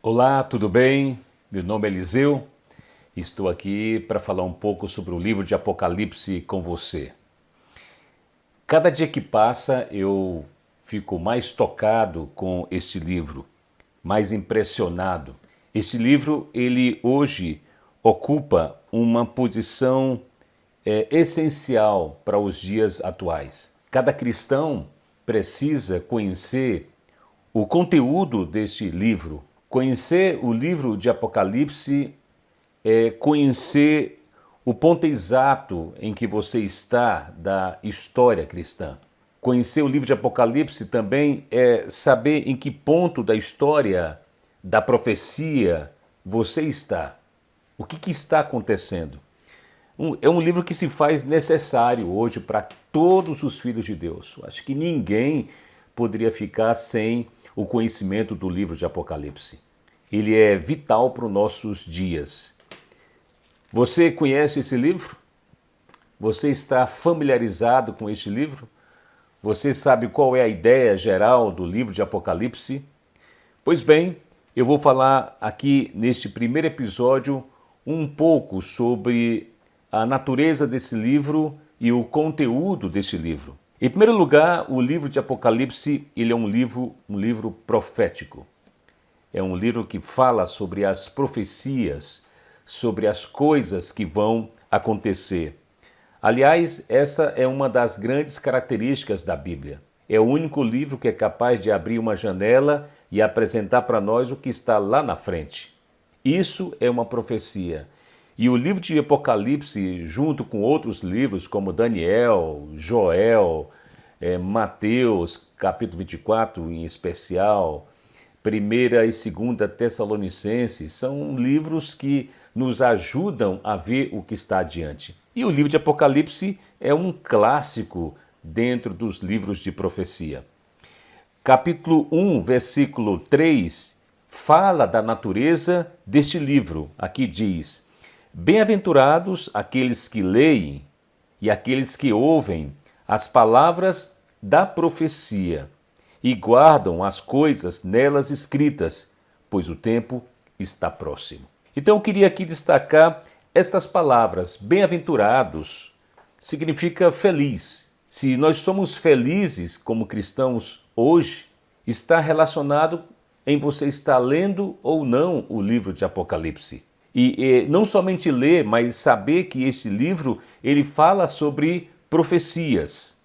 Olá, tudo bem? Meu nome é Eliseu. Estou aqui para falar um pouco sobre o livro de Apocalipse com você. Cada dia que passa eu fico mais tocado com este livro, mais impressionado. Este livro, ele hoje ocupa uma posição essencial para os dias atuais. Cada cristão precisa conhecer o conteúdo deste livro. Conhecer o livro de Apocalipse é conhecer o ponto exato em que você está da história cristã. Conhecer o livro de Apocalipse também é saber em que ponto da história, da profecia, você está. O que está acontecendo? É um livro que se faz necessário hoje para todos os filhos de Deus. Acho que ninguém poderia ficar sem o conhecimento do livro de Apocalipse. Ele é vital para os nossos dias. Você conhece esse livro? Você está familiarizado com este livro? Você sabe qual é a ideia geral do livro de Apocalipse? Pois bem, eu vou falar aqui neste primeiro episódio um pouco sobre a natureza desse livro e o conteúdo desse livro. Em primeiro lugar, o livro de Apocalipse, ele é um livro profético. É um livro que fala sobre as profecias, sobre as coisas que vão acontecer. Aliás, essa é uma das grandes características da Bíblia. É o único livro que é capaz de abrir uma janela e apresentar para nós o que está lá na frente. Isso é uma profecia. E o livro de Apocalipse, junto com outros livros como Daniel, Joel, Mateus, capítulo 24 em especial, 1ª e 2ª Tessalonicenses, são livros que nos ajudam a ver o que está adiante. E o livro de Apocalipse é um clássico dentro dos livros de profecia. Capítulo 1, versículo 3, fala da natureza deste livro. Aqui diz: bem-aventurados aqueles que leem e aqueles que ouvem as palavras da profecia e guardam as coisas nelas escritas, pois o tempo está próximo. Então eu queria aqui destacar estas palavras. Bem-aventurados significa feliz. Se nós somos felizes como cristãos hoje, está relacionado em você estar lendo ou não o livro de Apocalipse. E não somente ler, mas saber que este livro ele fala sobre profecias.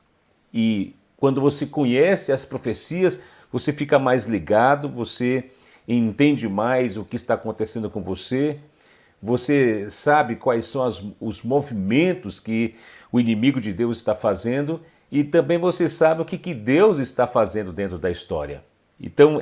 E quando você conhece as profecias, você fica mais ligado, você entende mais o que está acontecendo com você, você sabe quais são os movimentos que o inimigo de Deus está fazendo e também você sabe o que Deus está fazendo dentro da história. Então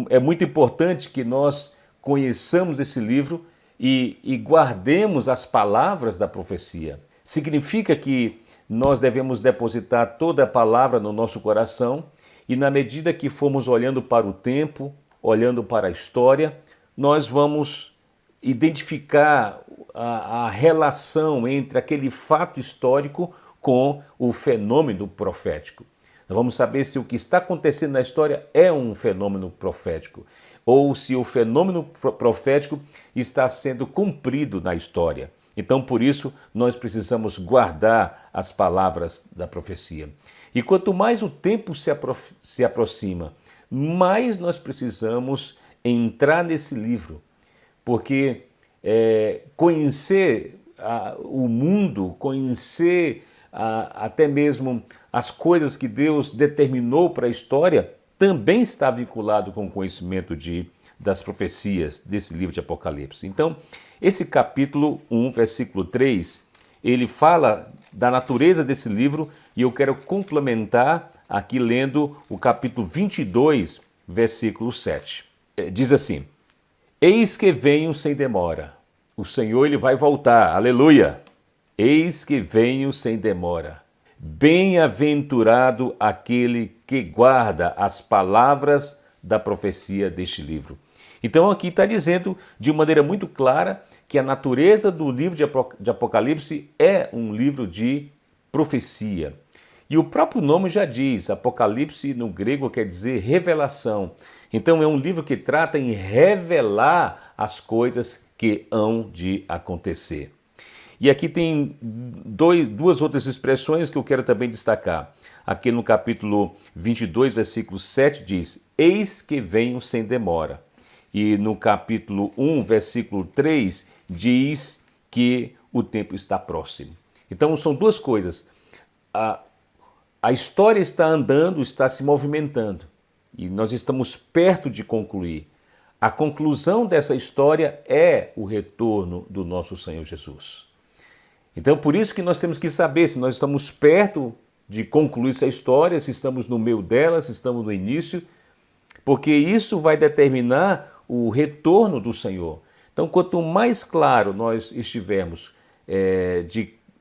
é muito importante que nós conheçamos esse livro e guardemos as palavras da profecia. Significa que nós devemos depositar toda a palavra no nosso coração e na medida que formos olhando para o tempo, olhando para a história, nós vamos identificar a relação entre aquele fato histórico com o fenômeno profético. Nós vamos saber se o que está acontecendo na história é um fenômeno profético ou se o fenômeno profético está sendo cumprido na história. Então, por isso, nós precisamos guardar as palavras da profecia. E quanto mais o tempo se aproxima, mais nós precisamos entrar nesse livro, porque conhecer o mundo, conhecer até mesmo as coisas que Deus determinou para a história, também está vinculado com o conhecimento das profecias desse livro de Apocalipse. Então, esse capítulo 1, versículo 3, ele fala da natureza desse livro e eu quero complementar aqui lendo o capítulo 22, versículo 7. Diz assim: eis que venho sem demora, o Senhor ele vai voltar, aleluia! Eis que venho sem demora. Bem-aventurado aquele que guarda as palavras da profecia deste livro. Então aqui está dizendo de maneira muito clara que a natureza do livro de Apocalipse é um livro de profecia. E o próprio nome já diz, Apocalipse no grego quer dizer revelação. Então é um livro que trata em revelar as coisas que hão de acontecer. E aqui tem duas outras expressões que eu quero também destacar. Aqui no capítulo 22, versículo 7 diz: Eis que venho sem demora. E no capítulo 1, versículo 3, diz que o tempo está próximo. Então são duas coisas. A história está andando, está se movimentando. E nós estamos perto de concluir. A conclusão dessa história é o retorno do nosso Senhor Jesus. Então, por isso que nós temos que saber se nós estamos perto de concluir essa história, se estamos no meio dela, se estamos no início, porque isso vai determinar o retorno do Senhor. Então, quanto mais claro nós estivermos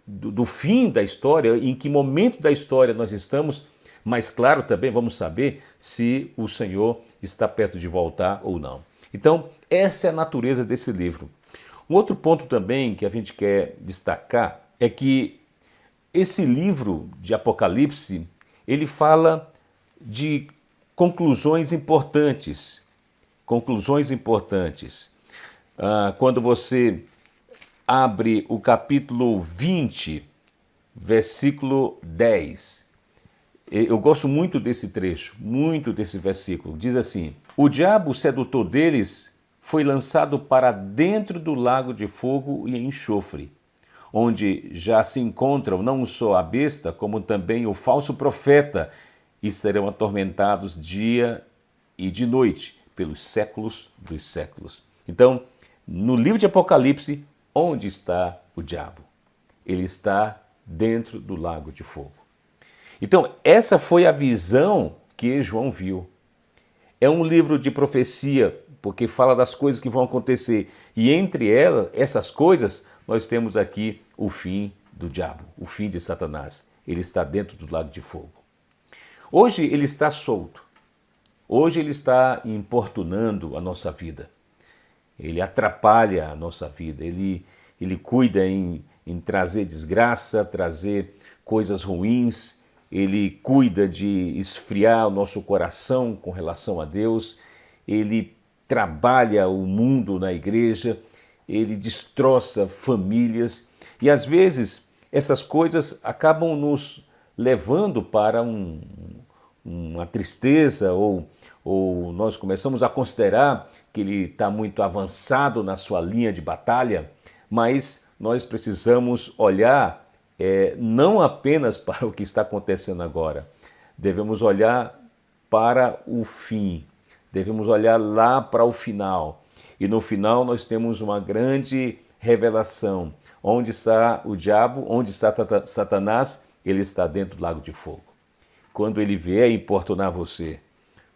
do fim da história, em que momento da história nós estamos, mais claro também vamos saber se o Senhor está perto de voltar ou não. Então, essa é a natureza desse livro. Um outro ponto também que a gente quer destacar é que esse livro de Apocalipse, ele fala de conclusões importantes. Conclusões importantes. Quando você abre o capítulo 20, versículo 10, eu gosto muito desse trecho, muito desse versículo. Diz assim: O diabo, sedutor deles, foi lançado para dentro do lago de fogo e enxofre, onde já se encontram não só a besta, como também o falso profeta, e serão atormentados dia e de noite, pelos séculos dos séculos. Então, no livro de Apocalipse, onde está o diabo? Ele está dentro do lago de fogo. Então, essa foi a visão que João viu. É um livro de profecia, porque fala das coisas que vão acontecer. E entre elas, essas coisas, nós temos aqui o fim do diabo, o fim de Satanás. Ele está dentro do lago de fogo. Hoje ele está solto. Hoje ele está importunando a nossa vida. Ele atrapalha a nossa vida. Ele cuida em trazer desgraça, trazer coisas ruins. Ele cuida de esfriar o nosso coração com relação a Deus. Ele trabalha o mundo na igreja, ele destroça famílias e às vezes essas coisas acabam nos levando para uma tristeza ou nós começamos a considerar que ele está muito avançado na sua linha de batalha, mas nós precisamos olhar não apenas para o que está acontecendo agora, devemos olhar para o fim. Devemos olhar lá para o final. E no final nós temos uma grande revelação. Onde está o diabo? Onde está Satanás? Ele está dentro do lago de fogo. Quando ele vier importunar você,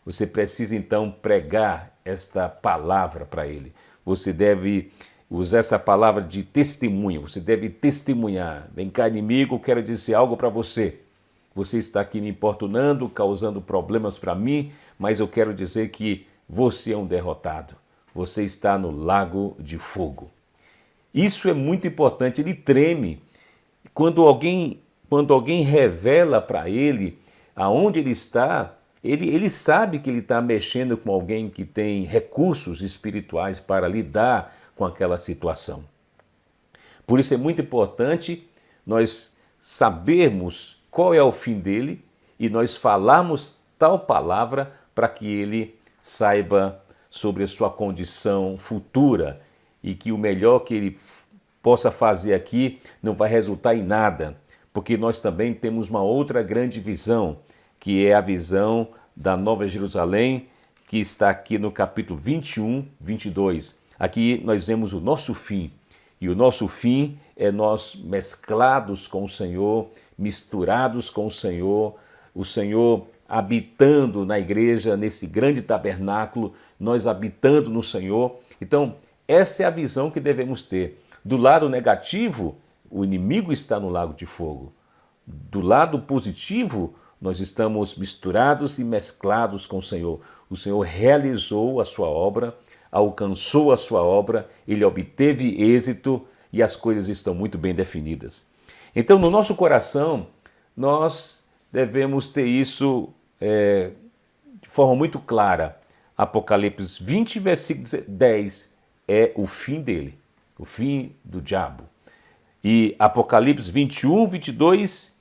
você precisa então pregar esta palavra para ele. Você deve usar essa palavra de testemunho. Você deve testemunhar. Vem cá, inimigo, quero dizer algo para você. Você está aqui me importunando, causando problemas para mim, mas eu quero dizer que você é um derrotado. Você está no lago de fogo. Isso é muito importante, ele treme. Quando alguém revela para ele aonde ele está, ele sabe que ele está mexendo com alguém que tem recursos espirituais para lidar com aquela situação. Por isso é muito importante nós sabermos qual é o fim dele e nós falarmos tal palavra para que ele saiba sobre a sua condição futura e que o melhor que ele possa fazer aqui não vai resultar em nada, porque nós também temos uma outra grande visão, que é a visão da Nova Jerusalém, que está aqui no capítulo 21, 22. Aqui nós vemos o nosso fim, e o nosso fim é nós mesclados com o Senhor, misturados com o Senhor habitando na igreja, nesse grande tabernáculo, nós habitando no Senhor. Então, essa é a visão que devemos ter. Do lado negativo, o inimigo está no lago de fogo. Do lado positivo, nós estamos misturados e mesclados com o Senhor. O Senhor realizou a sua obra, alcançou a sua obra, ele obteve êxito e as coisas estão muito bem definidas. Então, no nosso coração, nós devemos ter isso de forma muito clara. Apocalipse 20, versículo 10 é o fim dele, o fim do diabo. E Apocalipse 21, 22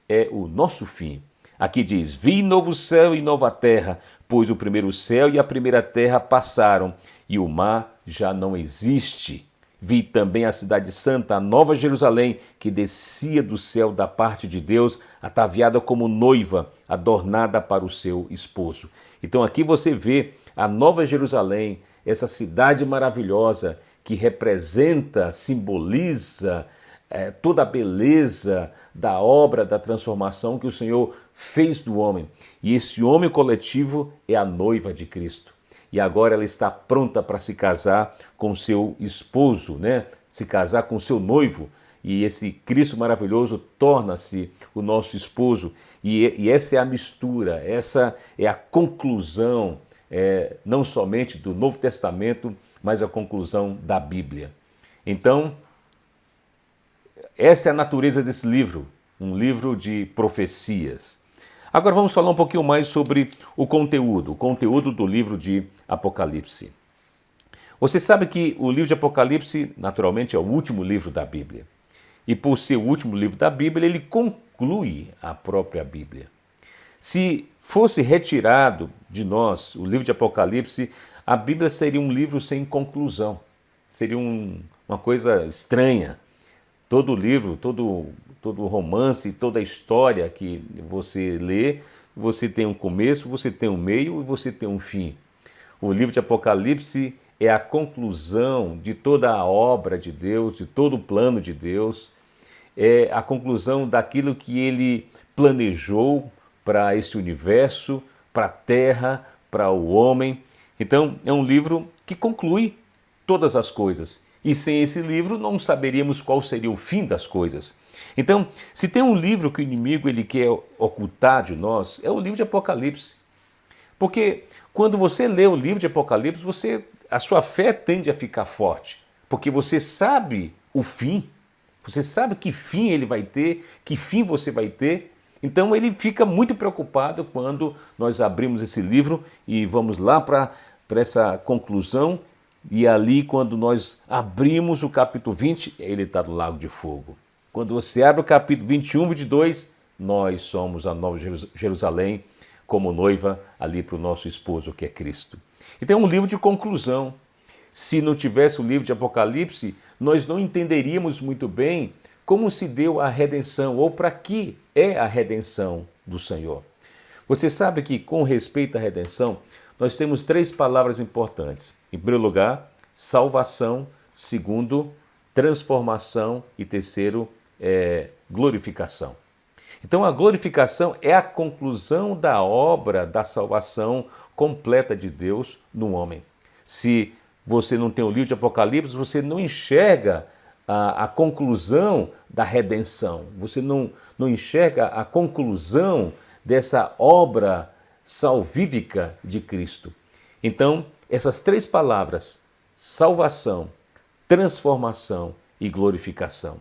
é o nosso fim. Aqui diz: vi novo céu e nova terra, pois o primeiro céu e a primeira terra passaram, e o mar já não existe. Vi também a cidade santa, a nova Jerusalém, que descia do céu da parte de Deus, ataviada como noiva, adornada para o seu esposo. Então aqui você vê a nova Jerusalém, essa cidade maravilhosa que representa, simboliza toda a beleza da obra da transformação que o Senhor fez do homem. E esse homem coletivo é a noiva de Cristo. E agora ela está pronta para se casar com seu esposo, né? Se casar com seu noivo. E esse Cristo maravilhoso torna-se o nosso esposo. E essa é a mistura, essa é a conclusão, não somente do Novo Testamento, mas a conclusão da Bíblia. Então, essa é a natureza desse livro, um livro de profecias. Agora vamos falar um pouquinho mais sobre o conteúdo do livro de Apocalipse. Você sabe que o livro de Apocalipse, naturalmente, é o último livro da Bíblia. E por ser o último livro da Bíblia, ele conclui a própria Bíblia. Se fosse retirado de nós o livro de Apocalipse, a Bíblia seria um livro sem conclusão. Seria uma coisa estranha. Todo livro, todo romance, toda história que você lê, você tem um começo, você tem um meio e você tem um fim. O livro de Apocalipse é a conclusão de toda a obra de Deus, de todo o plano de Deus, é a conclusão daquilo que ele planejou para esse universo, para a terra, para o homem. Então, é um livro que conclui todas as coisas. E sem esse livro não saberíamos qual seria o fim das coisas. Então, se tem um livro que o inimigo ele quer ocultar de nós, é o livro de Apocalipse. Porque quando você lê o livro de Apocalipse, a sua fé tende a ficar forte. Porque você sabe o fim, você sabe que fim ele vai ter, que fim você vai ter. Então ele fica muito preocupado quando nós abrimos esse livro e vamos lá para essa conclusão. E ali, quando nós abrimos o capítulo 20, ele está no lago de fogo. Quando você abre o capítulo 21, 22, nós somos a nova Jerusalém como noiva ali para o nosso esposo, que é Cristo. Então é um livro de conclusão. Se não tivesse o livro de Apocalipse, nós não entenderíamos muito bem como se deu a redenção ou para que é a redenção do Senhor. Você sabe que, com respeito à redenção, nós temos 3 palavras importantes. Em primeiro lugar, salvação. Segundo, transformação. E terceiro, glorificação. Então, a glorificação é a conclusão da obra da salvação completa de Deus no homem. Se você não tem o livro de Apocalipse, você não enxerga a conclusão da redenção. Você não enxerga a conclusão dessa obra salvífica de Cristo. Então, essas 3 palavras, salvação, transformação e glorificação.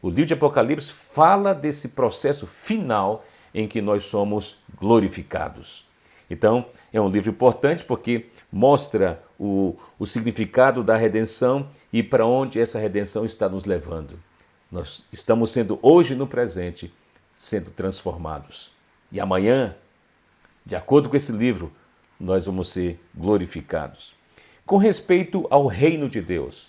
O livro de Apocalipse fala desse processo final em que nós somos glorificados. Então, é um livro importante porque mostra o significado da redenção e para onde essa redenção está nos levando. Nós estamos sendo, hoje no presente, sendo transformados. E amanhã, de acordo com esse livro, nós vamos ser glorificados. Com respeito ao reino de Deus,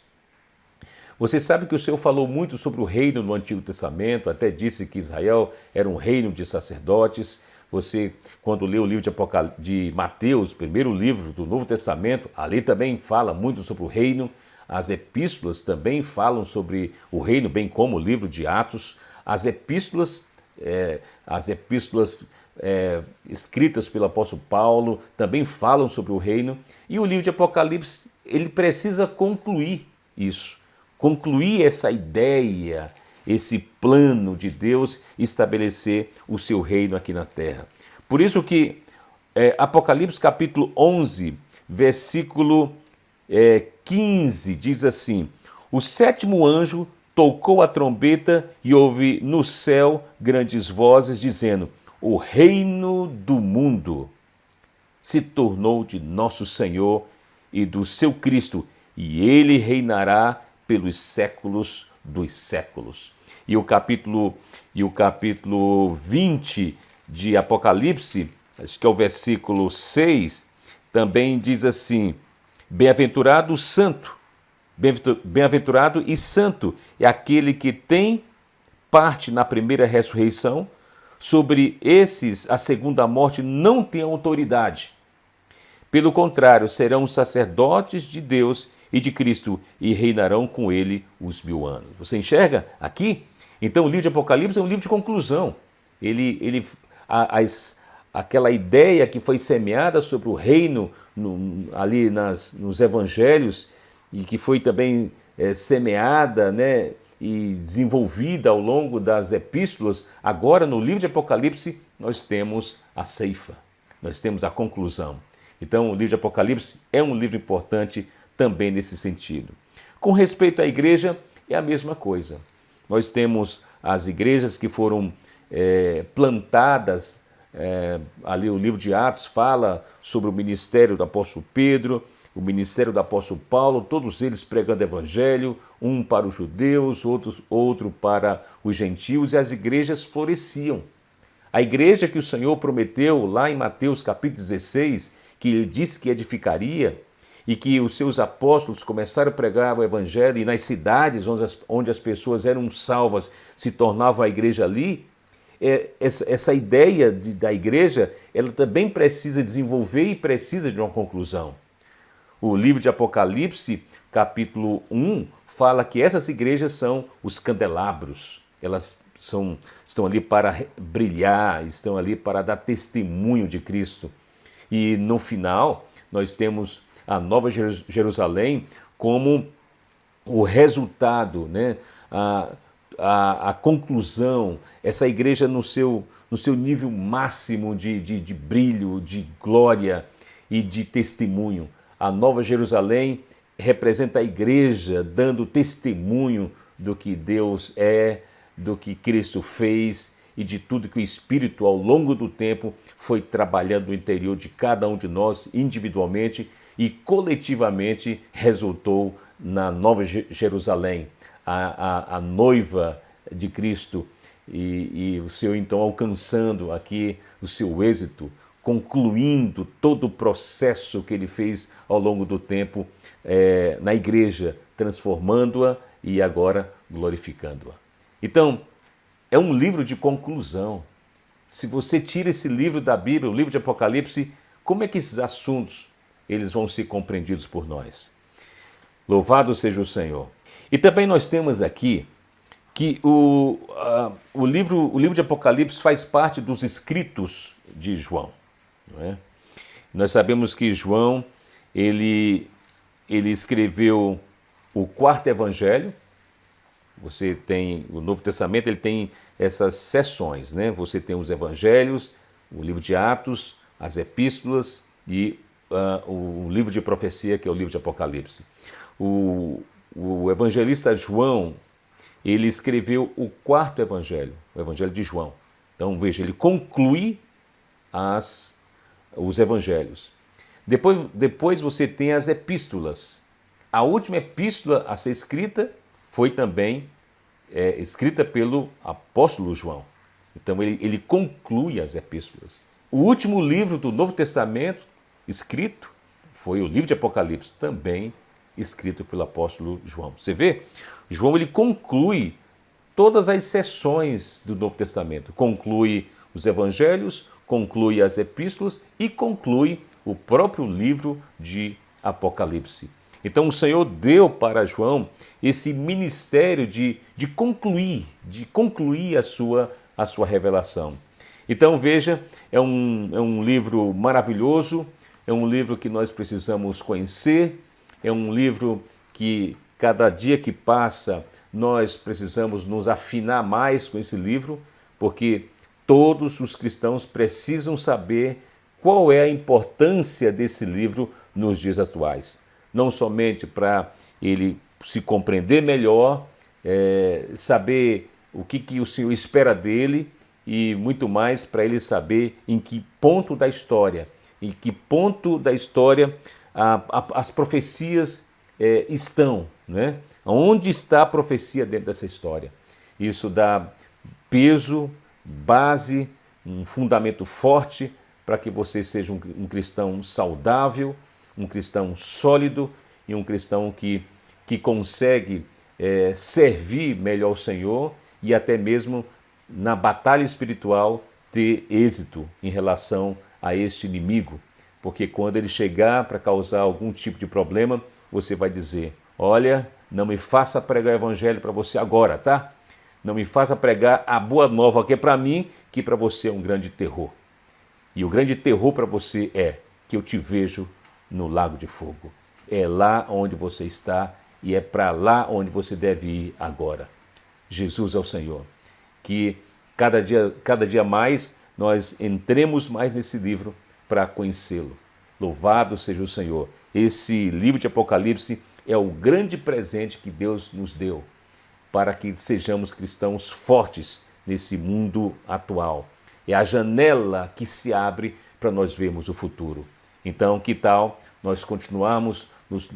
você sabe que o Senhor falou muito sobre o reino no Antigo Testamento, até disse que Israel era um reino de sacerdotes. Você, quando lê o livro de Mateus, primeiro livro do Novo Testamento, ali também fala muito sobre o reino. As epístolas também falam sobre o reino, bem como o livro de Atos. As epístolas escritas pelo apóstolo Paulo também falam sobre o reino. E o livro de Apocalipse, ele precisa concluir isso. Concluir essa ideia, esse plano de Deus estabelecer o seu reino aqui na terra. Por isso que Apocalipse capítulo 11, versículo 15, diz assim: o 7º anjo tocou a trombeta e houve no céu grandes vozes dizendo: o reino do mundo se tornou de nosso Senhor e do seu Cristo, e ele reinará pelos séculos dos séculos. E o capítulo 20 de Apocalipse, acho que é o versículo 6, também diz assim: Bem-aventurado o santo, bem-aventurado e santo é aquele que tem parte na primeira ressurreição. Sobre esses, a segunda morte não tem autoridade. Pelo contrário, serão sacerdotes de Deus e de Cristo e reinarão com ele os 1000 anos. Você enxerga aqui? Então o livro de Apocalipse é um livro de conclusão. Aquela ideia que foi semeada sobre o reino ali nos evangelhos e que foi também semeada, né, e desenvolvida ao longo das epístolas, agora no livro de Apocalipse nós temos a ceifa, nós temos a conclusão. Então o livro de Apocalipse é um livro importante também nesse sentido. Com respeito à igreja, é a mesma coisa. Nós temos as igrejas que foram plantadas, ali o livro de Atos fala sobre o ministério do apóstolo Pedro, o ministério do apóstolo Paulo, todos eles pregando evangelho, um para os judeus, outro para os gentios, e as igrejas floresciam. A igreja que o Senhor prometeu lá em Mateus capítulo 16, que ele disse que edificaria, e que os seus apóstolos começaram a pregar o evangelho, e nas cidades onde as pessoas eram salvas se tornavam a igreja ali, essa ideia da igreja, ela também precisa desenvolver e precisa de uma conclusão. O livro de Apocalipse, capítulo 1, fala que essas igrejas são os candelabros. Elas estão ali para brilhar, estão ali para dar testemunho de Cristo. E no final, nós temos a Nova Jerusalém como o resultado, né? A conclusão, essa igreja no seu nível máximo de brilho, de glória e de testemunho. A Nova Jerusalém representa a igreja dando testemunho do que Deus é, do que Cristo fez e de tudo que o Espírito, ao longo do tempo, foi trabalhando no interior de cada um de nós, individualmente e coletivamente, resultou na Nova Jerusalém, a noiva de Cristo, e o Senhor então alcançando aqui o seu êxito, concluindo todo o processo que ele fez ao longo do tempo na igreja, transformando-a e agora glorificando-a. Então, é um livro de conclusão. Se você tira esse livro da Bíblia, o livro de Apocalipse, como é que esses assuntos eles vão ser compreendidos por nós? Louvado seja o Senhor. E também nós temos aqui que o livro de Apocalipse faz parte dos escritos de João. Não é? Nós sabemos que João, ele escreveu o 4º evangelho. Você tem o Novo Testamento, ele tem essas seções, né? Você tem os evangelhos, o livro de Atos, as epístolas e o livro de profecia, que é o livro de Apocalipse. O evangelista João, ele escreveu o 4º evangelho, o evangelho de João. Então, veja, ele conclui os evangelhos. Depois você tem as epístolas. A última epístola a ser escrita foi também escrita pelo apóstolo João. Então ele conclui as epístolas. O último livro do Novo Testamento escrito foi o livro de Apocalipse, também escrito pelo apóstolo João. Você vê? João ele conclui todas as seções do Novo Testamento. Conclui os evangelhos, conclui as epístolas e conclui o próprio livro de Apocalipse. Então o Senhor deu para João esse ministério de concluir a sua revelação. Então veja, é um livro maravilhoso, é um livro que nós precisamos conhecer, é um livro que cada dia que passa nós precisamos nos afinar mais com esse livro, porque todos os cristãos precisam saber qual é a importância desse livro nos dias atuais. Não somente para ele se compreender melhor, saber o que o Senhor espera dele e muito mais para ele saber em que ponto da história em que ponto da história as profecias estão, né? Onde está a profecia dentro dessa história? Isso dá peso, base, um fundamento forte para que você seja um cristão saudável, um cristão sólido e um cristão que consegue servir melhor o Senhor e até mesmo na batalha espiritual ter êxito em relação a este inimigo. Porque quando ele chegar para causar algum tipo de problema, você vai dizer: olha, não me faça pregar o evangelho para você agora, tá? Não me faça pregar a boa nova que é para mim, que para você é um grande terror. E o grande terror para você é que eu te vejo no lago de fogo. É lá onde você está e é para lá onde você deve ir agora. Jesus é o Senhor. Que cada dia mais nós entremos mais nesse livro para conhecê-lo. Louvado seja o Senhor. Esse livro de Apocalipse é o grande presente que Deus nos deu para que sejamos cristãos fortes nesse mundo atual. É a janela que se abre para nós vermos o futuro. Então, que tal nós continuarmos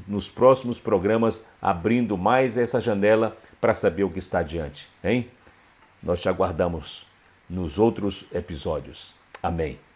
nos próximos programas abrindo mais essa janela para saber o que está adiante, hein? Nós te aguardamos nos outros episódios. Amém.